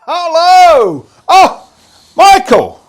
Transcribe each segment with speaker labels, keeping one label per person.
Speaker 1: Hello! Oh, Michael!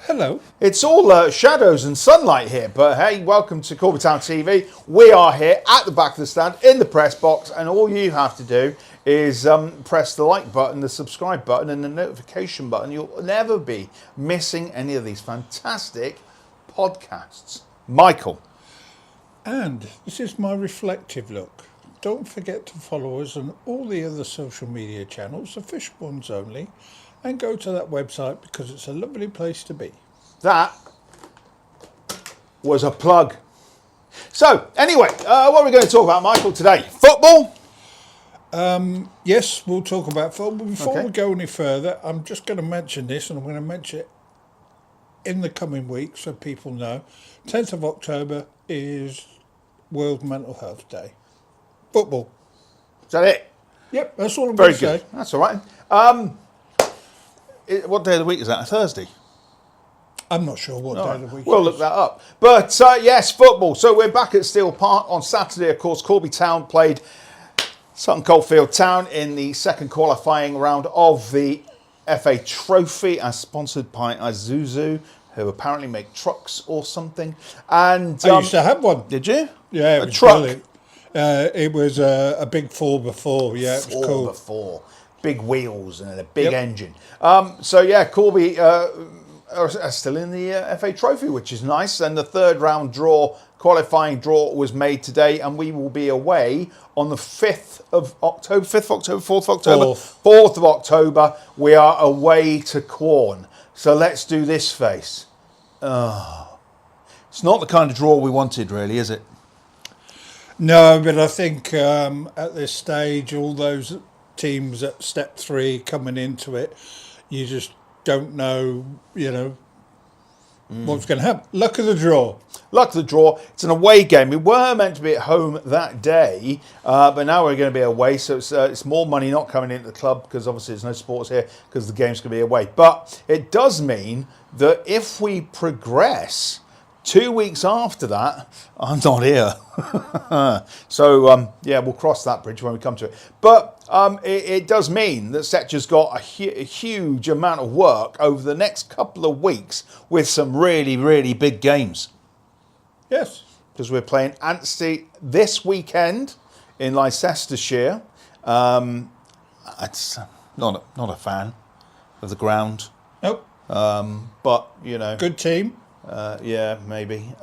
Speaker 2: Hello.
Speaker 1: It's all shadows and sunlight here, but hey, welcome to Corby Town TV. We are here at the back of the stand in the press box, and all you have to do is press the like button, the subscribe button, and the notification button. You'll never be missing any of these fantastic podcasts. Michael.
Speaker 2: And this is my reflective look. Don't forget to follow us on all the other social media channels, official ones only, and go to that website because it's a lovely place to be.
Speaker 1: That was a plug. So, anyway, what are we going to talk about, Michael, today? Football?
Speaker 2: Yes, we'll talk about football. Before
Speaker 1: Okay.
Speaker 2: we go any further, I'm just going to mention this, and I'm going to mention it in the coming week so people know. 10th of October is World Mental Health Day. Football.
Speaker 1: Is that it?
Speaker 2: Yep, that's all I'm
Speaker 1: Very
Speaker 2: going to
Speaker 1: good.
Speaker 2: say.
Speaker 1: That's all right. What day of the week is that? A Thursday?
Speaker 2: I'm not sure what day of the week
Speaker 1: We'll
Speaker 2: it
Speaker 1: look
Speaker 2: is.
Speaker 1: that up. But yes, football. So we're back at Steel Park on Saturday. Of course, Corby Town played Sutton Coldfield Town in the second qualifying round of the FA Trophy, as sponsored by Isuzu, who apparently make trucks or something. And
Speaker 2: I used to have one.
Speaker 1: did you?
Speaker 2: Yeah, it
Speaker 1: a
Speaker 2: was
Speaker 1: truck.
Speaker 2: brilliant. It was a big 4x4. Yeah, it was cool.
Speaker 1: 4x4, big wheels and a big engine. So yeah, Corby are still in the FA Trophy, which is nice. And the third round qualifying draw was made today, and we will be away on the 5th of October, 4th of October. 4th of October, we are away to Quorn. So let's do this face. It's not the kind of draw we wanted, really, is it?
Speaker 2: No, but I think at this stage, all those teams at step 3 coming into it, you just don't know, what's going to happen. Luck of the draw.
Speaker 1: Luck of the draw. It's an away game. We were meant to be at home that day, but now we're going to be away. So it's more money not coming into the club because obviously there's no sports here because the game's going to be away. But it does mean that if we progress 2 weeks after that, I'm not here. So, we'll cross that bridge when we come to it. But it does mean that Setcher's got a huge amount of work over the next couple of weeks with some really, really big games.
Speaker 2: Yes.
Speaker 1: Because we're playing Anstey this weekend in Leicestershire. It's not a fan of the ground.
Speaker 2: Nope.
Speaker 1: But,
Speaker 2: Good team.
Speaker 1: Yeah, maybe.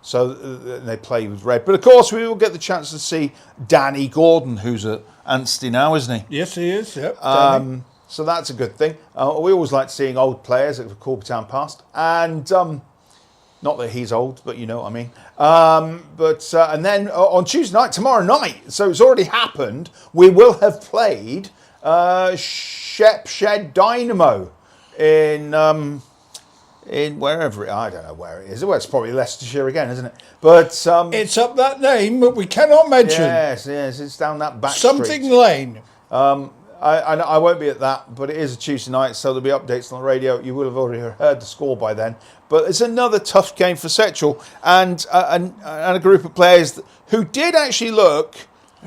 Speaker 1: So they play with red. But of course, we will get the chance to see Danny Gordon, who's at Anstey now, isn't he?
Speaker 2: Yes, he is. Yep.
Speaker 1: So that's a good thing. We always like seeing old players at the Corby Town past. And not that he's old, but you know what I mean. And then on Tuesday night, tomorrow night, so it's already happened, we will have played Shep Shed Dynamo in wherever I don't know where it is. Well, it's probably Leicestershire again, isn't it? But
Speaker 2: it's up that name, but we cannot mention.
Speaker 1: Yes, it's down that back
Speaker 2: Something
Speaker 1: street.
Speaker 2: Lane.
Speaker 1: I won't be at that, but it is a Tuesday night, so there'll be updates on the radio. You will have already heard the score by then. But it's another tough game for Setchell and a group of players who did actually look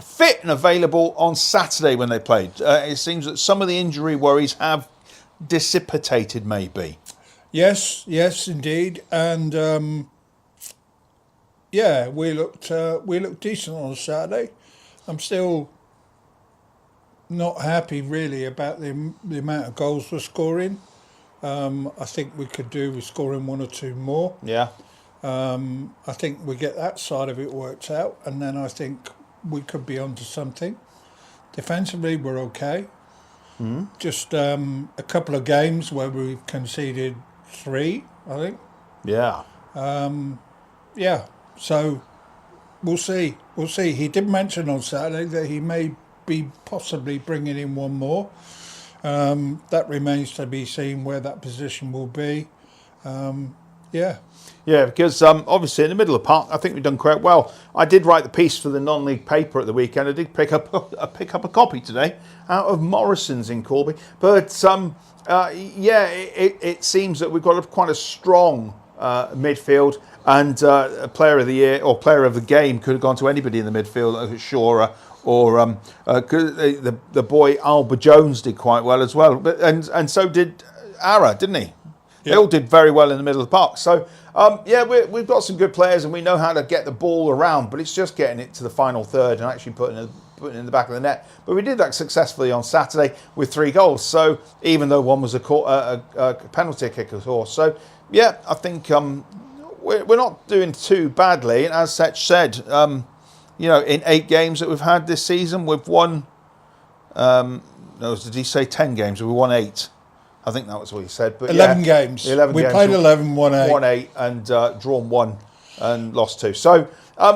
Speaker 1: fit and available on Saturday when they played. It seems that some of the injury worries have dissipated, maybe.
Speaker 2: Yes, indeed, and we looked decent on Saturday. I'm still not happy really about the amount of goals we're scoring. I think we could do with scoring one or two more.
Speaker 1: Yeah.
Speaker 2: I think we get that side of it worked out, and then I think we could be onto something. Defensively, we're okay. Just a couple of games where we've conceded 3, I think.
Speaker 1: Yeah.
Speaker 2: So we'll see. He did mention on Saturday that he may be possibly bringing in one more. That remains to be seen where that position will be.
Speaker 1: Yeah, because obviously in the middle of the park, I think we've done quite well. I did write the piece for the non-league paper at the weekend. I did pick up a copy today out of Morrison's in Corby. But it seems that we've got quite a strong midfield, and a player of the year or player of the game could have gone to anybody in the midfield, Shora the boy Alba Jones did quite well as well, and so did Ara, didn't he? They all did very well in the middle of the park. So we've got some good players and we know how to get the ball around, but it's just getting it to the final third and actually putting it in the back of the net. But we did that successfully on Saturday with 3 goals. So even though one was a penalty kick, of course. So yeah, I think we're not doing too badly. And as Setch said, in 8 games that we've had this season, we've won. Did he say 10 games? We won 8. I think that was what he said. But
Speaker 2: 11 games.
Speaker 1: 11
Speaker 2: we
Speaker 1: games.
Speaker 2: played 11, won 8.
Speaker 1: Won 8 and drawn 1 and lost 2. So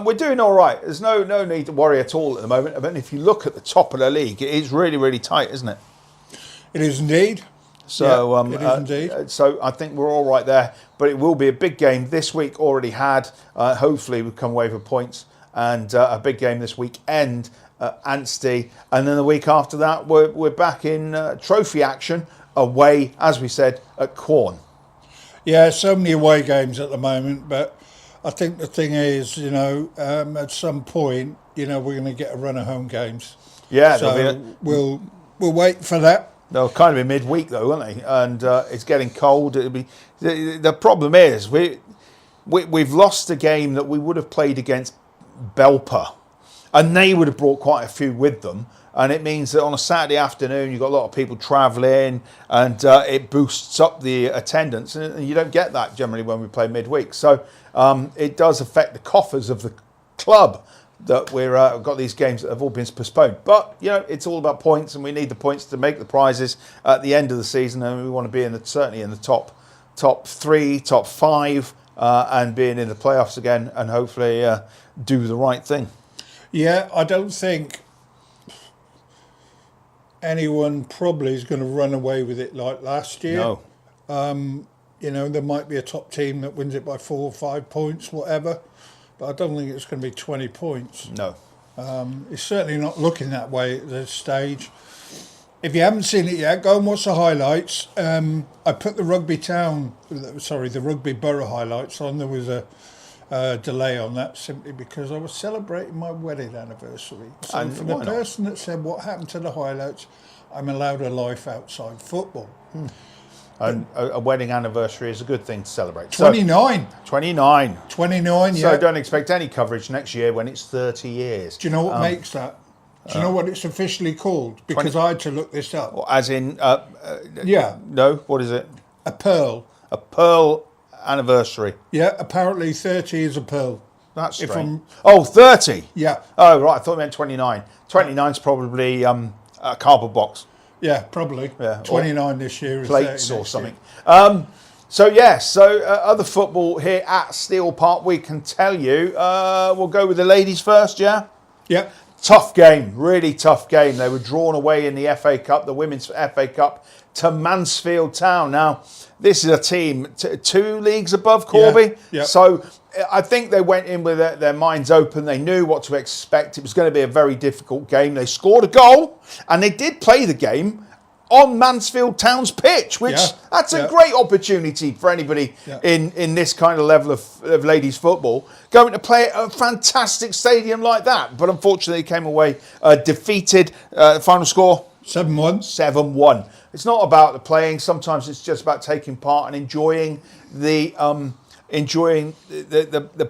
Speaker 1: we're doing all right. There's no need to worry at all at the moment. I mean, if you look at the top of the league, it is really, really tight, isn't it?
Speaker 2: It is indeed.
Speaker 1: So
Speaker 2: it is indeed.
Speaker 1: So I think we're all right there. But it will be a big game this week. Already had. Hopefully we'll come away with points, and a big game this weekend at Anstey, and then the week after that we're back in trophy action away, as we said, at Quorn.
Speaker 2: Yeah, so many away games at the moment, but I think the thing is, at some point, we're going to get a run of home games. Yeah, so we'll wait for that.
Speaker 1: They'll kind of be midweek though, won't they? And it's getting cold. It'll be the problem is we've lost a game that we would have played against Belper, and they would have brought quite a few with them. And it means that on a Saturday afternoon, you've got a lot of people travelling, and it boosts up the attendance. And you don't get that generally when we play midweek. So it does affect the coffers of the club that we've got these games that have all been postponed. But, it's all about points, and we need the points to make the prizes at the end of the season. And we want to be certainly in the top 3, top 5, and being in the playoffs again, and hopefully do the right thing.
Speaker 2: Yeah, I don't think anyone probably is going to run away with it like last year. No. There might be a top team that wins it by 4 or 5 points, whatever, but I don't think it's going to be 20 points.
Speaker 1: No.
Speaker 2: It's certainly not looking that way at this stage. If you haven't seen it yet, go and watch the highlights. I put the the Rugby Borough highlights on. There was a delay on that simply because I was celebrating my wedding anniversary. So and for the person that said what happened to the highlights, I'm allowed a life outside football.
Speaker 1: And a wedding anniversary is a good thing to celebrate.
Speaker 2: 29.
Speaker 1: 29.
Speaker 2: 29, yeah.
Speaker 1: So don't expect any coverage next year when it's 30 years.
Speaker 2: Do you know what makes that? Do you know what it's officially called? Because I had to look this up.
Speaker 1: Well, as in...
Speaker 2: yeah.
Speaker 1: No, what is it?
Speaker 2: A pearl.
Speaker 1: A pearl anniversary.
Speaker 2: Yeah, apparently 30 is a pearl.
Speaker 1: That's strange. 30?
Speaker 2: Yeah.
Speaker 1: Oh, right, I thought it meant 29. 29 is probably a cardboard box.
Speaker 2: Yeah, probably. Yeah. 29 this year.
Speaker 1: Plates or something. Other football here at Steel Park, we can tell you. We'll go with the ladies first, yeah?
Speaker 2: Yeah.
Speaker 1: Tough game, really tough game. They were drawn away in the FA Cup, the Women's FA Cup, to Mansfield Town. Now, this is a team 2 leagues above Corby.
Speaker 2: Yeah.
Speaker 1: So I think they went in with their minds open. They knew what to expect. It was going to be a very difficult game. They scored a goal, and they did play the game on Mansfield Town's pitch, which that's a great opportunity for anybody in this kind of level of ladies football, going to play at a fantastic stadium like that. But unfortunately, they came away defeated. Final score?
Speaker 2: 7-1.
Speaker 1: 7-1. It's not about the playing. Sometimes it's just about taking part and enjoying the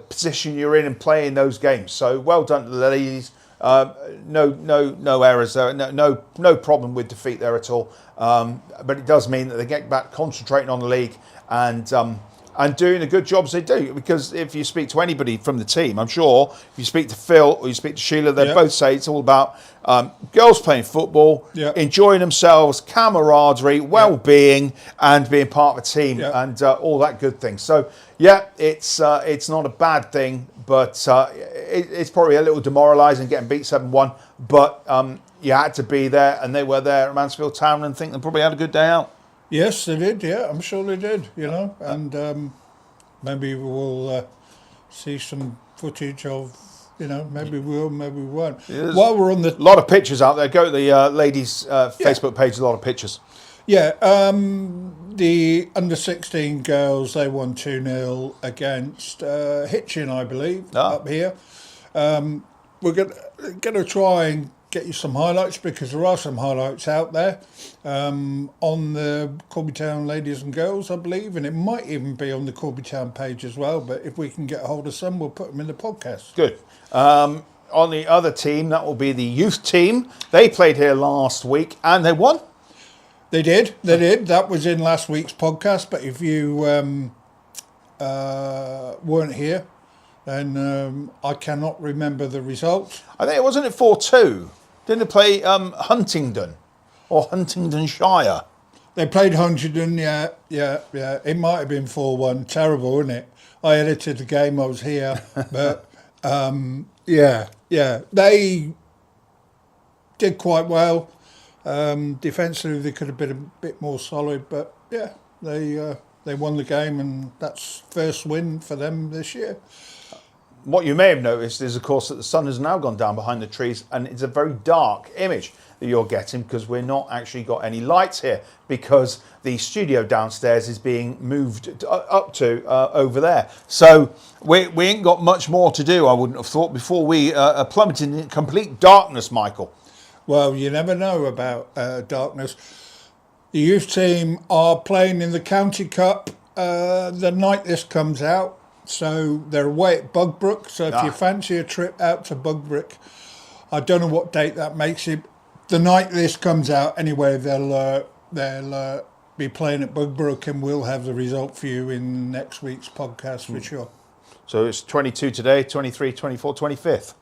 Speaker 1: position you're in and playing those games. So well done to the ladies. No errors there. No problem with defeat there at all. But it does mean that they get back concentrating on the league and doing the good jobs they do. Because if you speak to anybody from the team, I'm sure if you speak to Phil or you speak to Sheila, they both say it's all about girls playing football, enjoying themselves, camaraderie, well-being, and being part of a team and all that good thing. So it's not a bad thing, but it's probably a little demoralising getting beat 7-1. But you had to be there, and they were there at Mansfield Town, and think they probably had a good day out.
Speaker 2: Yes, they did. Yeah, I'm sure they did. And maybe we'll see some footage of. Maybe we will, maybe we won't. While we're on the
Speaker 1: lot of pictures out there. Go to the ladies' Facebook page. A lot of pictures.
Speaker 2: Yeah, the under-16 girls, they won 2-0 against Hitchin, I believe, up here. We're going to try and get you some highlights, because there are some highlights out there on the Corby Town ladies and girls, I believe, and it might even be on the Corby Town page as well. But if we can get a hold of some, we'll put them in the podcast.
Speaker 1: Good. On the other team, that will be the youth team. They played here last week and they won.
Speaker 2: They did. That was in last week's podcast. But if you weren't here, then I cannot remember the result.
Speaker 1: I think it wasn't it 4-2. Didn't they play Huntingdon or Huntingdonshire?
Speaker 2: They played Huntingdon, yeah. It might have been 4-1. Terrible, isn't it? I edited the game, I was here. But, yeah. They did quite well. Defensively, they could have been a bit more solid. But, yeah, they won the game, and that's first win for them this year.
Speaker 1: What you may have noticed is, of course, that the sun has now gone down behind the trees, and it's a very dark image that you're getting because we're not actually got any lights here because the studio downstairs is being moved up to over there. So we ain't got much more to do, I wouldn't have thought, before we are plummeted in complete darkness, Michael.
Speaker 2: Well, you never know about darkness. The youth team are playing in the County Cup the night this comes out. So they're away at Bugbrook. So if you fancy a trip out to Bugbrook, I don't know what date that makes it. The night this comes out, anyway, they'll be playing at Bugbrook, and we'll have the result for you in next week's podcast for sure.
Speaker 1: So it's 22 today, 23, 24, 25th.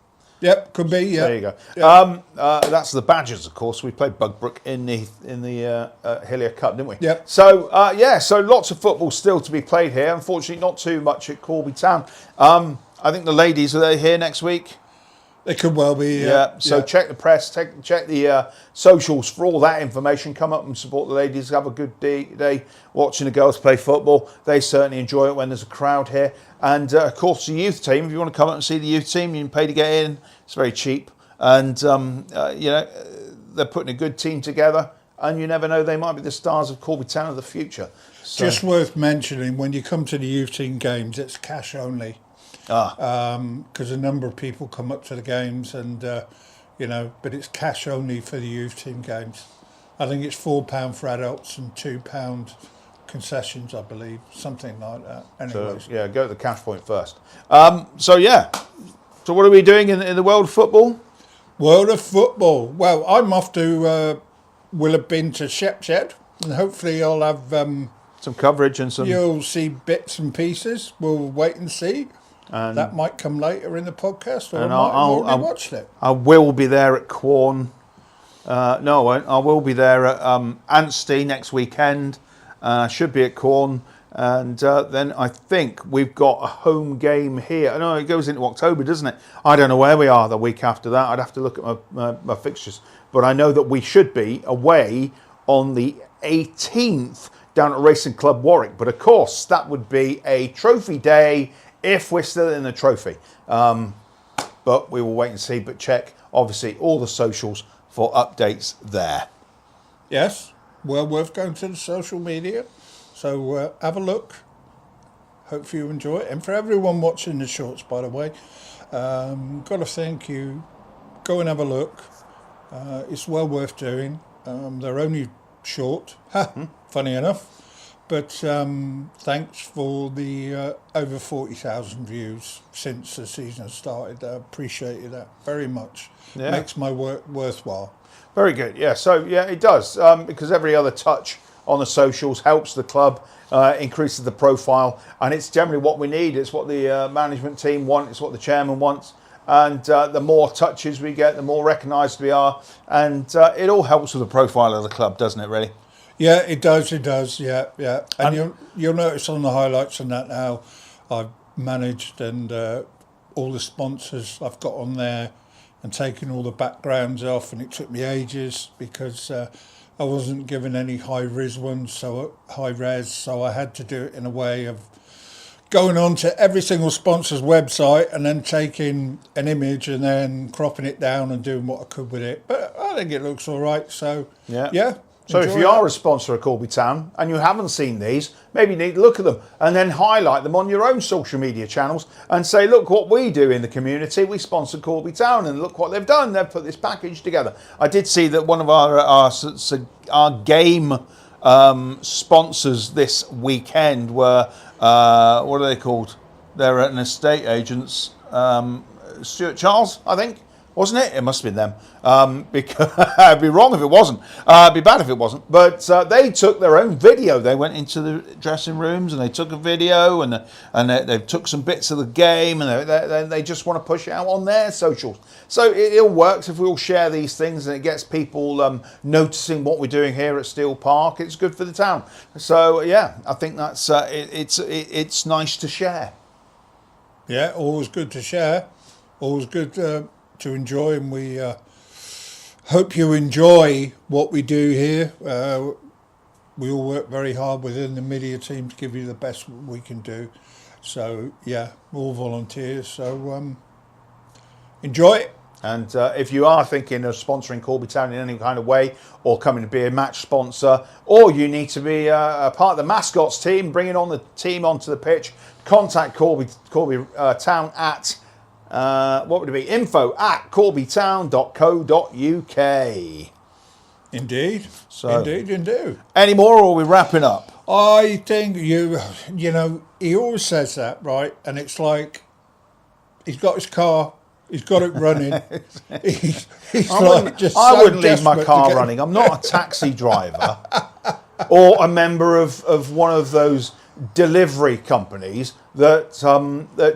Speaker 2: Yep, could be. Yeah.
Speaker 1: There you go.
Speaker 2: Yep.
Speaker 1: That's the Badgers, of course. We played Bugbrook in the Hillier Cup, didn't we?
Speaker 2: Yep.
Speaker 1: So so lots of football still to be played here. Unfortunately, not too much at Corby Town. I think the ladies, are they here next week?
Speaker 2: They could well be.
Speaker 1: Yeah. So check the press, check the socials for all that information. Come up and support the ladies. Have a good day watching the girls play football. They certainly enjoy it when there's a crowd here. And of course, the youth team. If you want to come up and see the youth team, you can pay to get in. It's very cheap, and they're putting a good team together. And you never know, they might be the stars of Corby Town of the future. So.
Speaker 2: Just worth mentioning, when you come to the youth team games, it's cash only. Because a number of people come up to the games, and but it's cash only for the youth team games. I think it's £4 for adults and £2 concessions, I believe, something like that. Anyways.
Speaker 1: So go to the cash point first. So what are we doing in the world of football?
Speaker 2: World of football. Well, I'm off to will have been to Shepshed, and hopefully I'll have
Speaker 1: some coverage and some.
Speaker 2: You'll see bits and pieces. We'll wait and see. And that might come later in the podcast, or I might have already watched it.
Speaker 1: I will be there at Quorn. No, I won't. I will be there at Anstey next weekend. I should be at Quorn. And then I think we've got a home game here. No, it goes into October, doesn't it? I don't know where we are the week after that. I'd have to look at my fixtures. But I know that we should be away on the 18th down at Racing Club Warwick. But of course, that would be a trophy day if we're still in the trophy. But we will wait and see. But check, obviously, all the socials for updates there.
Speaker 2: Yes, well worth going to the social media. So have a look. Hopefully you enjoy it. And for everyone watching the shorts, by the way, got to thank you. Go and have a look. It's well worth doing. They're only short, funny enough. But thanks for the over 40,000 views since the season started. I appreciated that very much. Yeah. Makes my work worthwhile.
Speaker 1: Very good. Yeah, so it does. Because every other touch on the socials helps the club, increases the profile, and it's generally what we need. It's what the management team want. It's what the chairman wants. And the more touches we get, the more recognised we are. And it all helps with the profile of the club, doesn't it, really?
Speaker 2: Yeah, it does. It does. Yeah. And you'll notice on the highlights and that how I've managed and all the sponsors I've got on there and taken all the backgrounds off. And it took me ages because I wasn't given any high-res ones, so I had to do it in a way of going on to every single sponsor's website and then taking an image and then cropping it down and doing what I could with it. But I think it looks all right. So yeah,
Speaker 1: So if you are a sponsor of Corby Town and you haven't seen these, maybe you need to look at them and then highlight them on your own social media channels and say, look what we do in the community. We sponsor Corby Town and look what they've done. They've put this package together. I did see that one of our game sponsors this weekend were, what are they called? They're an estate agents, Stuart Charles, I think. Wasn't it? It must have been them. Because I'd be wrong if it wasn't. It'd be bad if it wasn't. But they took their own video. They went into the dressing rooms and they took a video and they took some bits of the game and they just want to push it out on their socials. So it all works if we all share these things and it gets people noticing what we're doing here at Steel Park. It's good for the town. So yeah, I think that's it's nice to share.
Speaker 2: Yeah, always good to share. Always good to enjoy, and we hope you enjoy what we do here. We all work very hard within the media team to give you the best we can do. So yeah, all volunteers. So enjoy it.
Speaker 1: And if you are thinking of sponsoring Corby Town in any kind of way, or coming to be a match sponsor, or you need to be a part of the mascots team, bringing on the team onto the pitch, contact Corby Town at what would it be? info@corbytown.co.uk.
Speaker 2: Indeed.
Speaker 1: So,
Speaker 2: Indeed.
Speaker 1: Any more, or are we wrapping up?
Speaker 2: I think you know, he always says that, right? And it's like he's got his car, he's got it running. he's
Speaker 1: I wouldn't leave my car running. I'm not a taxi driver or a member of one of those delivery companies that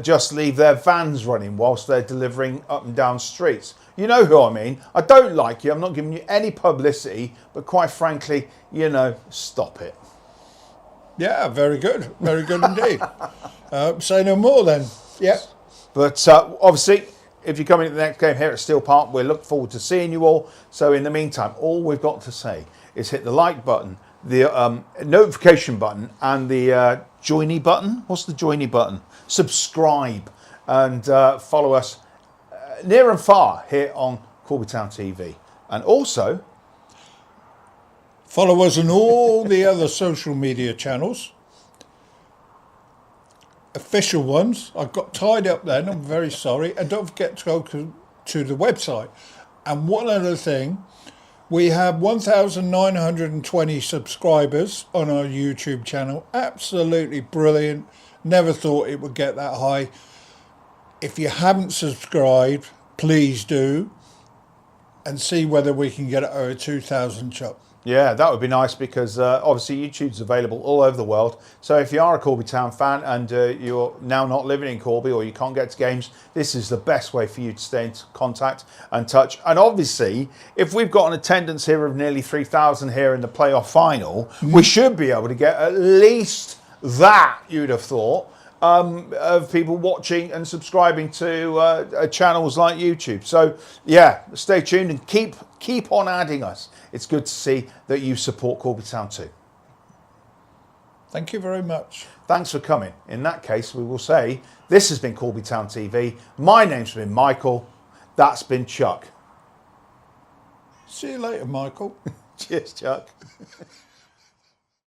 Speaker 1: just leave their vans running whilst they're delivering up and down streets. You know who I mean. I don't like you. I'm not giving you any publicity, but quite frankly, stop it.
Speaker 2: Yeah, very good indeed. Say no more then. Yeah.
Speaker 1: But obviously, if you're coming to the next game here at Steel Park, we look forward to seeing you all. So in the meantime, all we've got to say is hit the like button, the notification button, and the joiny button. What's the joiny button? Subscribe and follow us near and far here on Corby Town TV. And also
Speaker 2: follow us on all the other social media channels. Official ones. I got tied up then, I'm very sorry. And don't forget to go to the website. And one other thing, we have 1,920 subscribers on our YouTube channel. Absolutely brilliant. Never thought it would get that high. If you haven't subscribed, please do. And see whether we can get it over 2,000 chop.
Speaker 1: Yeah, that would be nice because obviously YouTube's available all over the world. So if you are a Corby Town fan and you're now not living in Corby or you can't get to games, this is the best way for you to stay in contact and touch. And obviously, if we've got an attendance here of nearly 3,000 here in the playoff final, we should be able to get at least that, you'd have thought, of people watching and subscribing to channels like YouTube. So yeah, stay tuned and keep on adding us. It's good to see that you support Corby Town too.
Speaker 2: Thank you very much.
Speaker 1: Thanks for coming. In that case, we will say this has been Corby Town TV. My name's been Michael. That's been Chuck.
Speaker 2: See you later, Michael.
Speaker 1: Cheers, Chuck.